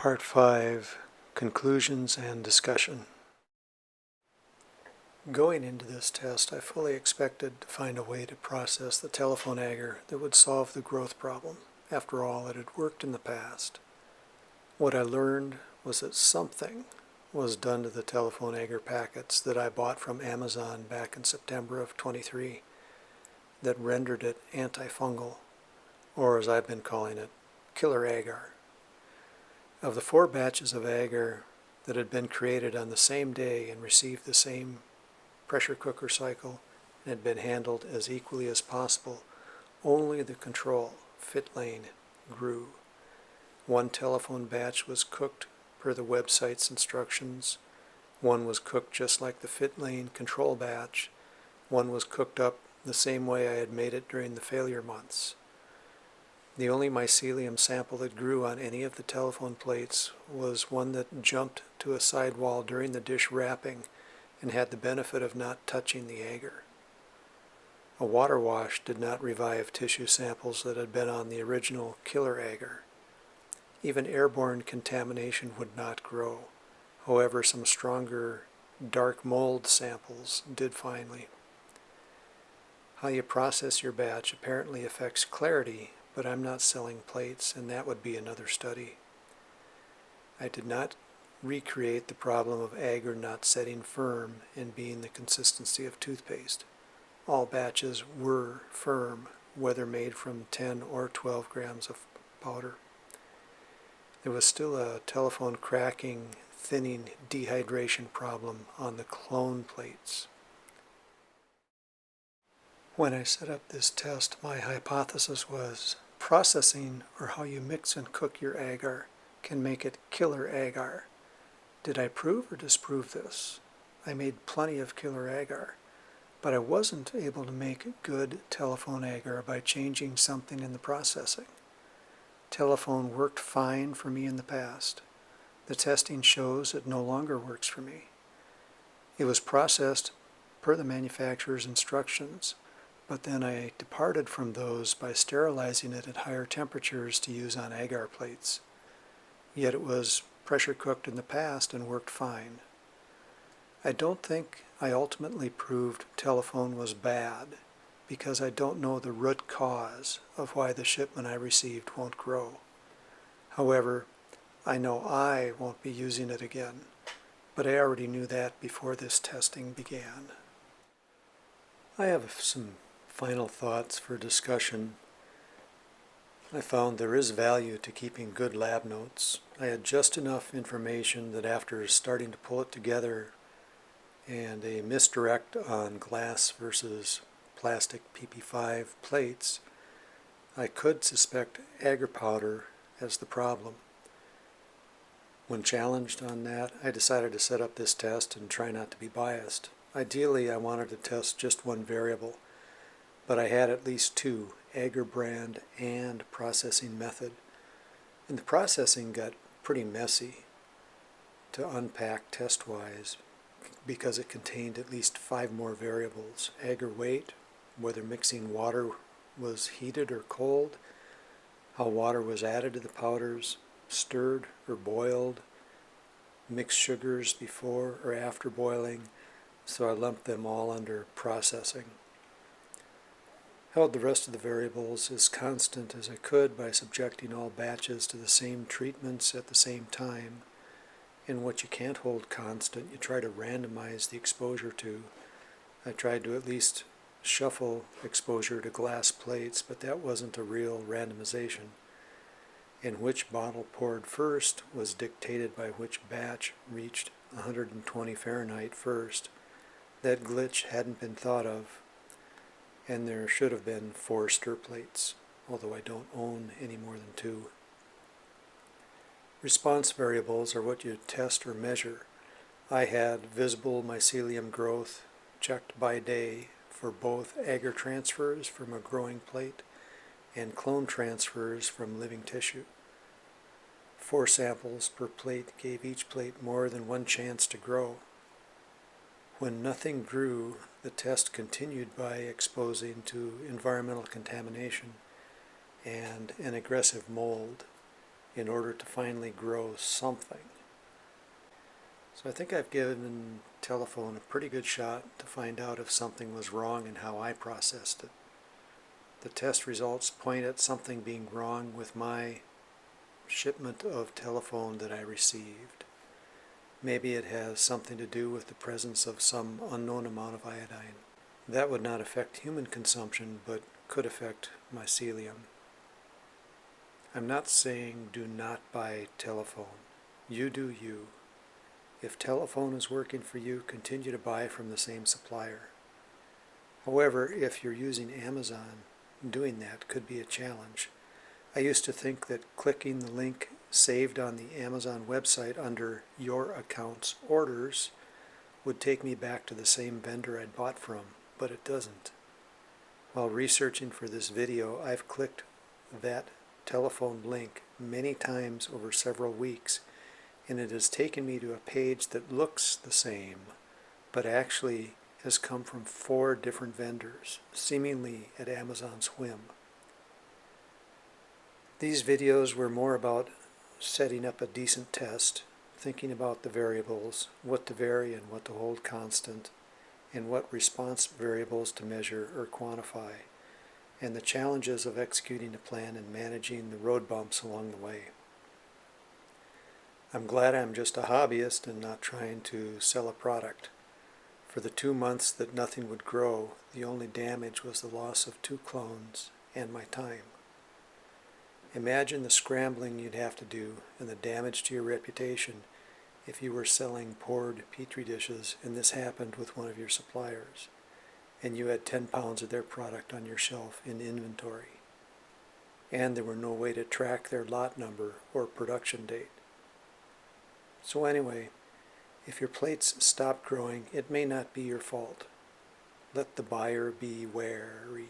Part 5, Conclusions and Discussion. Going into this test, I fully expected to find a way to process the telephone agar that would solve the growth problem. After all, it had worked in the past. What I learned was that something was done to the telephone agar packets that I bought from Amazon back in September of 23 that rendered it antifungal, or as I've been calling it, killer agar. Of the 4 batches of agar that had been created on the same day and received the same pressure cooker cycle and had been handled as equally as possible, only the control, fit lane, grew. 1 telephone batch was cooked per the website's instructions. 1 was cooked just like the fit lane control batch. 1 was cooked up the same way I had made it during the failure months. The only mycelium sample that grew on any of the telephone plates was one that jumped to a sidewall during the dish wrapping and had the benefit of not touching the agar. A water wash did not revive tissue samples that had been on the original killer agar. Even airborne contamination would not grow. However, some stronger dark mold samples did finally. How you process your batch apparently affects clarity, but I'm not selling plates, and that would be another study. I did not recreate the problem of agar not setting firm and being the consistency of toothpaste. All batches were firm, whether made from 10 or 12 grams of powder. There was still a telephone cracking, thinning, dehydration problem on the clone plates. When I set up this test, my hypothesis was processing, or how you mix and cook your agar, can make it killer agar. Did I prove or disprove this? I made plenty of killer agar, but I wasn't able to make good telephone agar by changing something in the processing. Telephone worked fine for me in the past. The testing shows it no longer works for me. It was processed per the manufacturer's instructions, but then I departed from those by sterilizing it at higher temperatures to use on agar plates. Yet it was pressure cooked in the past and worked fine. I don't think I ultimately proved telephone was bad, because I don't know the root cause of why the shipment I received won't grow. However, I know I won't be using it again, but I already knew that before this testing began. I have some final thoughts for discussion. I found there is value to keeping good lab notes. I had just enough information that after starting to pull it together and a misdirect on glass versus plastic PP5 plates, I could suspect agar powder as the problem. When challenged on that, I decided to set up this test and try not to be biased. Ideally, I wanted to test just one variable, but I had at least 2, agar brand and processing method. And the processing got pretty messy to unpack test-wise because it contained at least 5 more variables. Agar weight, whether mixing water was heated or cold, how water was added to the powders, stirred or boiled, mixed sugars before or after boiling, so I lumped them all under processing. Held the rest of the variables as constant as I could by subjecting all batches to the same treatments at the same time. And what you can't hold constant, you try to randomize the exposure to. I tried to at least shuffle exposure to glass plates, but that wasn't a real randomization. And which bottle poured first was dictated by which batch reached 120 Fahrenheit first. That glitch hadn't been thought of, and there should have been 4 stir plates, although I don't own any more than 2. Response variables are what you test or measure. I had visible mycelium growth checked by day for both agar transfers from a growing plate and clone transfers from living tissue. 4 samples per plate gave each plate more than 1 chance to grow. When nothing grew, the test continued by exposing to environmental contamination and an aggressive mold. in order to finally grow something. So I think I've given telephone a pretty good shot to find out if something was wrong and how I processed it. The test results point at something being wrong with my shipment of telephone that I received. Maybe it has something to do with the presence of some unknown amount of iodine. That would not affect human consumption, but could affect mycelium. I'm not saying do not buy telephone. You do you. If telephone is working for you, continue to buy from the same supplier. However, if you're using Amazon, doing that could be a challenge. I used to think that clicking the link saved on the Amazon website under Your Account's Orders would take me back to the same vendor I'd bought from, but it doesn't. While researching for this video, I've clicked that telephone link many times over several weeks, and it has taken me to a page that looks the same, but actually has come from 4 different vendors, seemingly at Amazon's whim. These videos were more about setting up a decent test, thinking about the variables, what to vary and what to hold constant, and what response variables to measure or quantify, and the challenges of executing a plan and managing the road bumps along the way. I'm glad I'm just a hobbyist and not trying to sell a product. For the 2 months that nothing would grow, the only damage was the loss of 2 clones and my time. Imagine the scrambling you'd have to do and the damage to your reputation if you were selling poured petri dishes and this happened with one of your suppliers, and you had 10 pounds of their product on your shelf in inventory, and there were no way to track their lot number or production date. So anyway, if your plates stop growing, it may not be your fault. Let the buyer be wary.